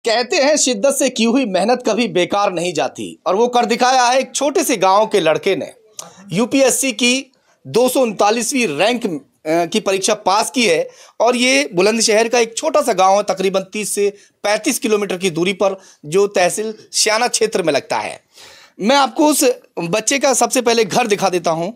कहते हैं शिद्दत से की हुई मेहनत कभी बेकार नहीं जाती, और वो कर दिखाया है एक छोटे से गांव के लड़के ने। यूपीएससी की 239वीं रैंक की परीक्षा पास की है, और ये बुलंदशहर का एक छोटा सा गांव है, तकरीबन 30 से 35 किलोमीटर की दूरी पर, जो तहसील स्याना क्षेत्र में लगता है। मैं आपको उस बच्चे का सबसे पहले घर दिखा देता हूं।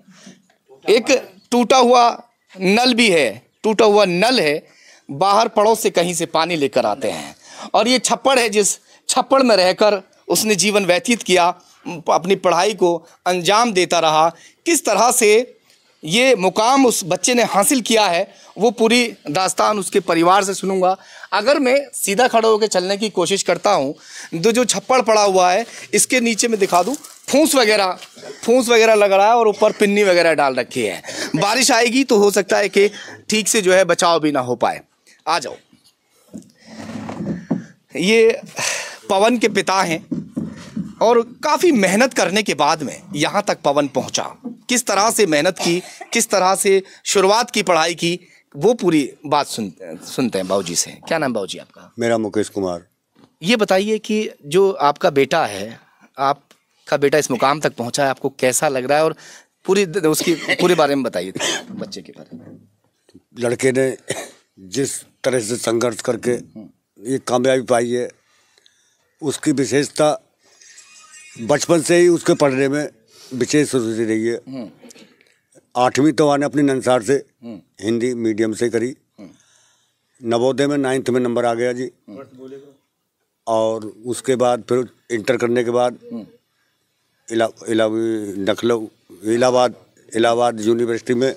एक टूटा हुआ नल भी है, टूटा हुआ नल है, बाहर पड़ोस से कहीं से पानी लेकर आते हैं। और ये छप्पड़ है, जिस छप्पड़ में रहकर उसने जीवन व्यतीत किया, अपनी पढ़ाई को अंजाम देता रहा। किस तरह से ये मुकाम उस बच्चे ने हासिल किया है, वो पूरी दास्तान उसके परिवार से सुनूंगा। अगर मैं सीधा खड़ा होकर चलने की कोशिश करता हूँ तो जो छप्पड़ पड़ा हुआ है, इसके नीचे में दिखा दूँ, फूंस वगैरह लग रहा है, और ऊपर पिन्नी वगैरह डाल रखी है। बारिश आएगी तो हो सकता है कि ठीक से जो है बचाव भी ना हो पाए। आ जाओ। ये पवन के पिता हैं, और काफ़ी मेहनत करने के बाद में यहाँ तक पवन पहुँचा। किस तरह से मेहनत की, किस तरह से शुरुआत की पढ़ाई की, वो पूरी बात सुनते हैं बाबूजी से। क्या नाम बाबूजी आपका? मेरा मुकेश कुमार। ये बताइए कि जो आपका बेटा है, आपका बेटा इस मुकाम तक पहुँचा है, आपको कैसा लग रहा है, और उसकी पूरे बारे में बताइए, बच्चे के बारे में। लड़के ने जिस तरह से संघर्ष करके ये कामयाबी पाई है, उसकी विशेषता बचपन से ही उसके पढ़ने में विशेष रुचि रही है। 8वीं तो आने अपनी नंसार से हिंदी मीडियम से करी, नवोदय में 9th में नंबर आ गया जी। और उसके बाद फिर इंटर करने के बाद इलाहाबाद यूनिवर्सिटी में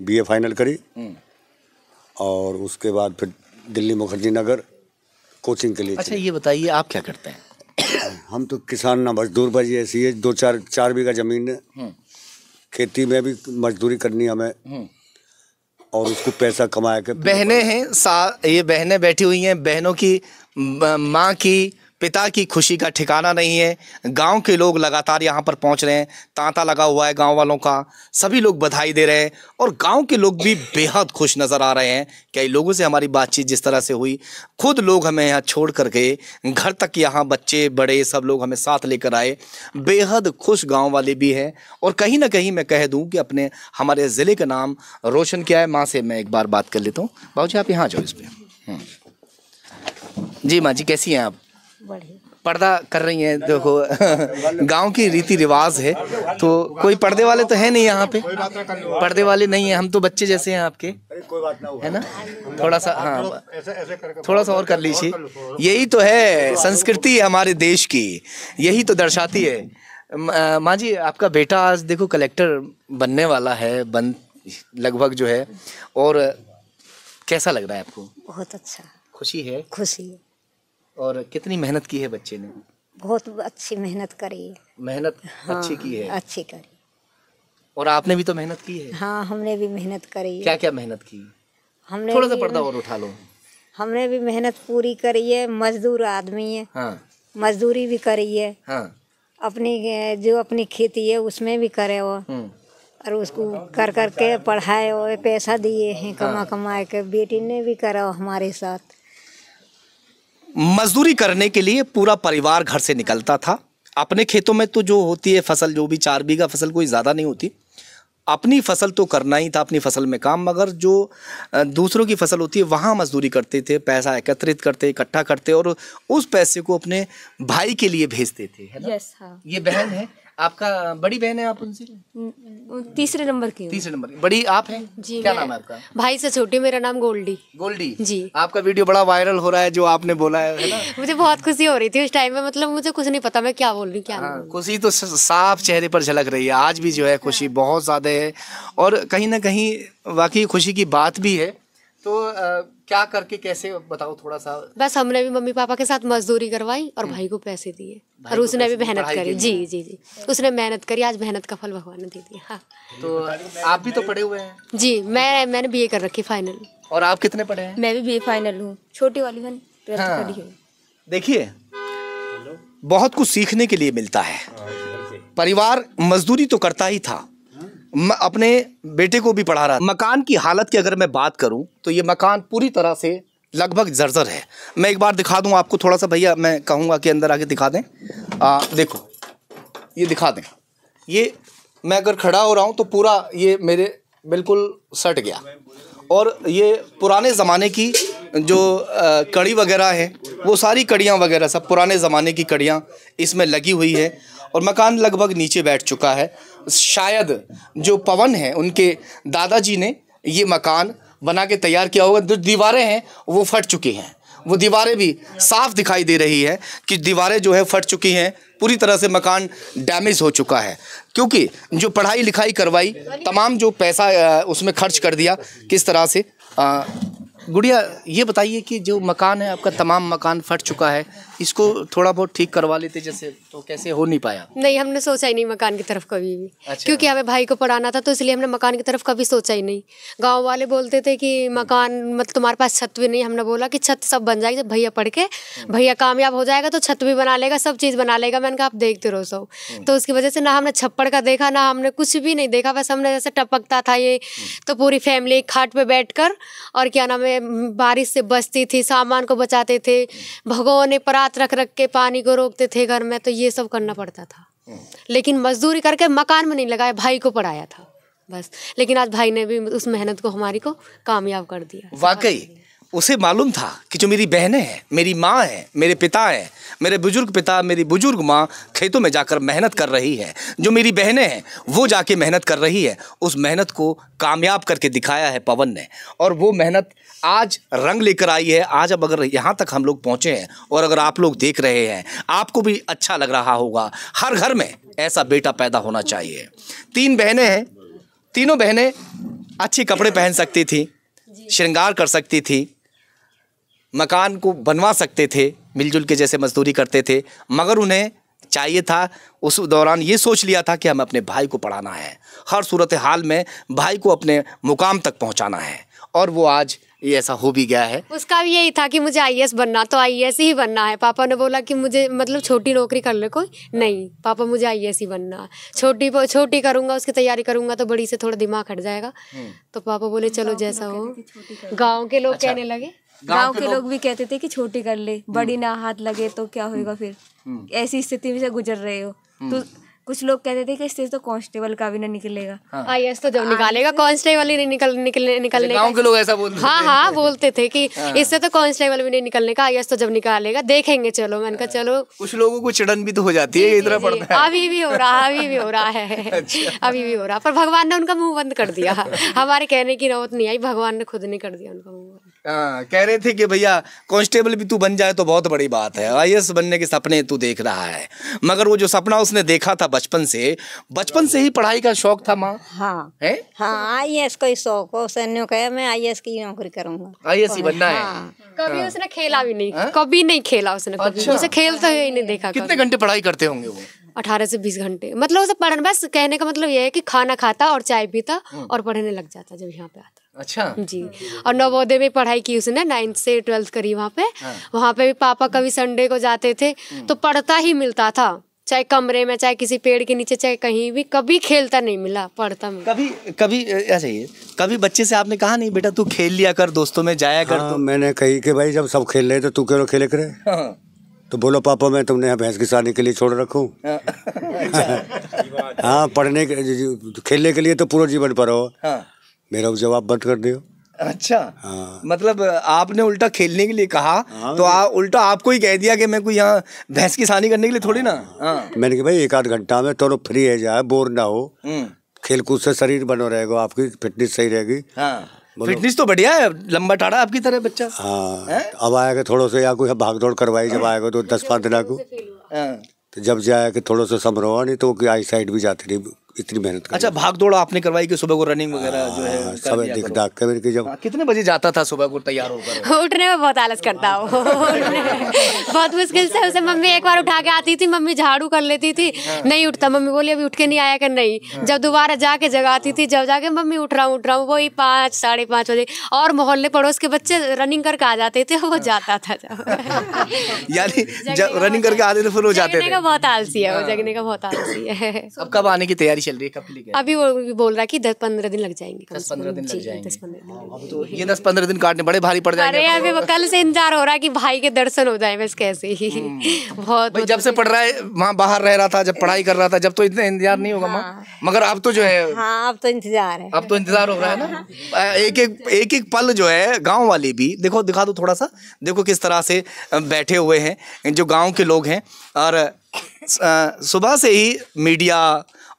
BA फाइनल करी, और उसके बाद फिर दिल्ली मुखर्जी नगर कोचिंग के लिए। अच्छा, ये बताइए आप क्या करते हैं? हम तो किसान ना मजदूर, भाई ऐसी है। 4 बीघा जमीन है, खेती में भी मजदूरी करनी हमें, और उसको पैसा कमा के। बहनें हैं, ये बहनें बैठी हुई हैं। बहनों की, माँ की, पिता की खुशी का ठिकाना नहीं है। गांव के लोग लगातार यहाँ पर पहुँच रहे हैं, तांता लगा हुआ है गांव वालों का, सभी लोग बधाई दे रहे हैं, और गांव के लोग भी बेहद खुश नज़र आ रहे हैं। कई लोगों से हमारी बातचीत जिस तरह से हुई, खुद लोग हमें यहाँ छोड़ कर गए, घर तक यहाँ बच्चे बड़े सब लोग हमें साथ लेकर आए। बेहद खुश गाँव वाले भी हैं, और कहीं ना कहीं मैं कह दूँ कि हमारे ज़िले का नाम रोशन किया है। माँ से मैं एक बार बात कर लेता हूँ। बाबूजी आप यहाँ जाओ इस पर। जी माँ जी, कैसी हैं आप? पर्दा कर रही हैं, देखो गांव की रीति रिवाज है, तो कोई पर्दे वाले तो है नहीं यहाँ पे, पर्दे वाले नहीं है, हम तो बच्चे जैसे हैं आपके, है ना? थोड़ा सा, हाँ थोड़ा सा और कर लीजिए। यही तो है संस्कृति हमारे देश की, यही तो दर्शाती है। माँ जी, आपका बेटा आज देखो कलेक्टर बनने वाला है, लगभग जो है, और कैसा लग रहा है आपको? बहुत अच्छा। खुशी है? खुशी है। और कितनी मेहनत की है बच्चे ने? बहुत अच्छी मेहनत करी है। मेहनत हाँ, अच्छी की है? अच्छी करी। और आपने भी तो मेहनत की है? हाँ, हमने भी मेहनत करी है। क्या क्या मेहनत की? हमने थोड़ा सा पर्दा और उठा लो। हमने भी मेहनत पूरी करी है, मजदूर आदमी है। हाँ। मजदूरी भी करी है। हाँ। अपनी खेती है उसमें भी करे हो, और उसको कर करके पढ़ाए हो, पैसा दिए हैं कमा के। बेटी ने भी करा हो हमारे साथ। मजदूरी करने के लिए पूरा परिवार घर से निकलता था। अपने खेतों में तो जो होती है फसल, जो भी 4 बीघा फसल कोई ज़्यादा नहीं होती, अपनी फसल तो करना ही था, अपनी फसल में काम। मगर जो दूसरों की फसल होती है वहाँ मजदूरी करते थे, पैसा एकत्रित करते, इकट्ठा करते, और उस पैसे को अपने भाई के लिए भेजते थे, है ना? यस, हाँ। ये बहन है आपका, बड़ी बहन है आप उनसे? 3रे नंबर की। 3रे नंबर की बड़ी आप हैं जी। क्या नाम है आपका? भाई से छोटी। मेरा नाम गोल्डी। गोल्डी जी। आपका वीडियो बड़ा वायरल हो रहा है, जो आपने बोला है ना? मुझे बहुत खुशी हो रही थी उस टाइम में, मतलब मुझे कुछ नहीं पता मैं क्या बोल रही, क्या नहीं। खुशी तो साफ चेहरे पर झलक रही है, आज भी जो है खुशी बहुत ज्यादा है, और कहीं ना कहीं वाकई खुशी की बात भी है। तो क्या करके, कैसे बताओ थोड़ा सा। बस हमने भी मम्मी पापा के साथ मजदूरी करवाई, और भाई को पैसे दिए, और उसने भी मेहनत करी। जी जी जी, उसने मेहनत करी, आज मेहनत का फल भगवान ने दे दिया। हाँ। तो आप भी तो पढ़े हुए हैं? जी, मैंने BA कर रखी फाइनल। और आप कितने पढ़े हैं? मैं भी BA फाइनल हूँ, छोटी वाली बहन 12th पढ़ी है। देखिए, बहुत कुछ सीखने के लिए मिलता है। परिवार मजदूरी तो करता ही था, अपने बेटे को भी पढ़ा रहा। मकान की हालत की अगर मैं बात करूं तो ये मकान पूरी तरह से लगभग जर्जर है। मैं एक बार दिखा दूं आपको थोड़ा सा भैया, मैं कहूँगा कि अंदर आके दिखा दें। देखो ये दिखा दें, ये मैं अगर खड़ा हो रहा हूँ तो पूरा ये मेरे बिल्कुल सट गया। और ये पुराने ज़माने की जो कड़ी वगैरह है, वो सारी कड़ियाँ वगैरह सब पुराने ज़माने की कड़ियाँ इसमें लगी हुई है। और मकान लगभग नीचे बैठ चुका है। शायद जो पवन है उनके दादाजी ने ये मकान बना के तैयार किया होगा। जो दीवारें हैं वो फट चुकी हैं, वो दीवारें भी साफ दिखाई दे रही है कि दीवारें जो है फट चुकी हैं, पूरी तरह से मकान डैमेज हो चुका है। क्योंकि जो पढ़ाई लिखाई करवाई, तमाम जो पैसा उसमें खर्च कर दिया किस तरह से। गुड़िया ये बताइए कि जो मकान है आपका, तमाम मकान फट चुका है, इसको थोड़ा बहुत ठीक करवा लेते जैसे, तो कैसे हो नहीं पाया? नहीं, हमने सोचा ही नहीं मकान की तरफ कभी भी। अच्छा। क्योंकि हमें भाई को पढ़ाना था, तो इसलिए हमने मकान की तरफ कभी सोचा ही नहीं। गांव वाले बोलते थे कि मकान मतलब तुम्हारे पास छत भी नहीं। हमने बोला कि छत सब बन जाएगी, जब भैया पढ़ के भैया कामयाब हो जाएगा तो छत भी बना लेगा, सब चीज़ बना लेगा। मैंने कहा आप देखते रहो सब। तो उसकी वजह से ना हमने छप्पड़ का देखा, ना हमने कुछ भी नहीं देखा। बस हमने जैसे टपकता था ये, तो पूरी फैमिली एक खाट पे बैठकर और क्या नाम है, बारिश से बचती थी, सामान को बचाते थे, भगोने परात रख रख के पानी को रोकते थे घर में। तो ये सब करना पड़ता था, लेकिन मजदूरी करके मकान में नहीं लगाया, भाई को पढ़ाया था बस। लेकिन आज भाई ने भी उस मेहनत को हमारी को कामयाब कर दिया। वाकई उसे मालूम था कि जो मेरी बहनें हैं, मेरी माँ है, मेरे पिता हैं, मेरे बुजुर्ग पिता, मेरी बुजुर्ग माँ खेतों में जाकर मेहनत कर रही है, जो मेरी बहनें हैं वो जाके मेहनत कर रही है। उस मेहनत को कामयाब करके दिखाया है पवन ने, और वो मेहनत आज रंग लेकर आई है। आज अब अगर यहाँ तक हम लोग पहुँचे हैं और अगर आप लोग देख रहे हैं, आपको भी अच्छा लग रहा होगा। हर घर में ऐसा बेटा पैदा होना चाहिए। 3 बहनें हैं, तीनों बहनें अच्छे कपड़े पहन सकती थी, श्रृंगार कर सकती थी, मकान को बनवा सकते थे, मिलजुल के जैसे मजदूरी करते थे। मगर उन्हें चाहिए था, उस दौरान ये सोच लिया था कि हमें अपने भाई को पढ़ाना है, हर सूरत हाल में भाई को अपने मुकाम तक पहुंचाना है। और वो आज ये ऐसा हो भी गया है। उसका भी यही था कि मुझे आईएएस बनना, तो आईएएस ही बनना है। पापा ने बोला कि मुझे मतलब छोटी नौकरी कर ले कोई, नहीं पापा मुझे आईएएस ही बनना। छोटी करूँगा, उसकी तैयारी करूँगा तो बड़ी से थोड़ा दिमाग हट जाएगा। तो पापा बोले चलो जैसा हो। गाँव के लोग कहने लगे, गांव के लोग भी कहते थे कि छोटी कर ले, बड़ी ना हाथ लगे तो क्या होएगा फिर, ऐसी स्थिति में से गुजर रहे हो। तो कुछ लोग कहते थे कि इससे तो कांस्टेबल का भी ना निकलेगा। आईएएस तो जब निकालेगा, कांस्टेबल ही नहीं निकलने गाँव के लोग ऐसा बोलते थे। हाँ बोलते थे कि इससे तो कांस्टेबल भी नहीं निकलने का, आईएएस तो जब निकालेगा देखेंगे। चलो मैंने कहा चलो। कुछ लोगों को चिड़न भी तो हो जाती है, इतना पड़ता है। अभी भी हो रहा है, अभी भी हो रहा, पर भगवान ने उनका मुंह बंद कर दिया। हमारे कहने की नौबत नहीं आई, भगवान ने खुद ने कर दिया उनका मुंह बंद। कह रहे थे कि भैया कांस्टेबल भी तू बन जाए तो बहुत बड़ी बात है, आईएएस बनने के सपने तू देख रहा है। मगर वो जो सपना उसने देखा था बचपन से ही पढ़ाई का शौक था माँ। हाँ है, हाँ, आईएएस को ही शौक हो। उसने कहा मैं आईएएस की नौकरी करूंगा, आईएएस ही बनना है। कभी उसने खेला भी नहीं, कभी नहीं खेला उसने, कभी उसे खेलता ही नहीं देखा। कितने घंटे पढ़ाई करते होंगे वो? 18 से 20 घंटे। मतलब उसे पढ़ना, बस कहने का मतलब ये है कि खाना खाता और चाय पीता और पढ़ने लग जाता जब यहाँ पे आता। अच्छा जी। और नवोदय में पढ़ाई की उसने, 9th से 12th करी वहाँ पे। वहाँ पे भी पापा कभी संडे को जाते थे तो पढ़ता ही मिलता था, चाहे कमरे में, चाहे किसी पेड़ के नीचे, चाहे कहीं भी, कभी खेलता नहीं मिला, पढ़ता मिला। कभी ऐसा ही कभी बच्चे से आपने कहा नहीं बेटा तू खेल लिया कर, दोस्तों में जाया कर? तो मैंने कही कि भाई जब सब खेल रहे तो तू क्यों खेले करे? तो बोलो पापा मैं तुमने यहाँ भैंस की सानी के लिए छोड़ रखूँ। हाँ, पढ़ने के खेलने के लिए तो पूरा जीवन पर हो। मेरा जवाब बंद कर दियो। अच्छा। हाँ। मतलब आपने उल्टा खेलने के लिए कहा। हाँ, तो उल्टा आपको ही कह दिया कि मैं कोई यहाँ भैंस की सानी करने के लिए थोड़ी ना। हाँ। मैंने कहा भाई 1 आध घंटा में तो फ्री है जाए, बोर ना हो, खेल कूद से शरीर बनो रहेगा, आपकी फिटनेस सही रहेगी। हाँ। फिटनेस तो बढ़िया है, लंबा टाड़ा आपकी तरह बच्चा। हाँ। अब आएगा थोड़ा सा या कोई भाग दौड़ करवाई, जब आएगा तो 10-5 दिन को, तो जब जाए कि थोड़ा सा समरो, नहीं तो आई साइड भी जाती रही, इतनी मेहनत कर। अच्छा, भाग दौड़ आपने करवाई कि सुबह को रनिंग वगैरह जो है सब दिख दाग के मेरे जब। कितने बजे जाता था सुबह को तैयार होकर? उठने में बहुत आलस करता हूँ। बहुत मुश्किल से उसे मम्मी एक बार उठा के आती थी, मम्मी झाड़ू कर लेती थी, नहीं उठता। मम्मी बोली अभी उठ के नहीं आया कर, नहीं। जब दोबारा जाके जगाती थी, जब जाके मम्मी उठ रहा हूँ, वही 5 साढ़े 5 बजे। और मोहल्ले पड़ोस के बच्चे रनिंग करके आ जाते थे, वो जाता था। यानी जब रनिंग करके आते थे फिर वो जाते थे। बहुत आलसी है वो, जगने का बहुत आलसी है। अब कब आने की तैयारी चल रही है, कब के लिए अभी वो भी बोल रहा है कि 10-15 दिन लग जाएंगे, 10-15 दिन लग जी, जाएंगे। 10-15 दिन। तो ये 10-15 दिन काटने बड़े भारी पड़ जाएंगे। अरे अभी वो कल से इंतजार हो रहा है कि भाई के दर्शन हो जाए, बस कैसे ही बहुत भाई जब से पढ़ रहा है, वहाँ बाहर रह रहा था, जब पढ़ाई कर रहा था, जब तो इतना इंतजार नहीं होगा माँ, मगर अब तो जो है, हाँ अब तो इंतजार है। अब तो इंतजार हो रहा है ना। एक एक पल जो है गांव वाले भी देखो, दिखा दो थोड़ा सा, देखो किस तरह से बैठे हुए हैं जो गांव के लोग हैं। और सुबह से ही मीडिया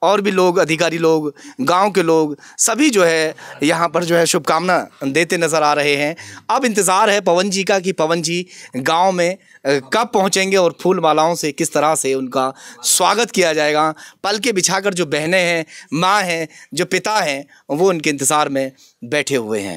और भी लोग, अधिकारी लोग, गांव के लोग सभी जो है यहाँ पर जो है शुभकामना देते नज़र आ रहे हैं। अब इंतज़ार है पवन जी का कि पवन जी गांव में कब पहुँचेंगे और फूल मालाओं से किस तरह से उनका स्वागत किया जाएगा। पलके बिछाकर जो बहनें हैं, माँ हैं, जो पिता हैं, वो उनके इंतज़ार में बैठे हुए हैं।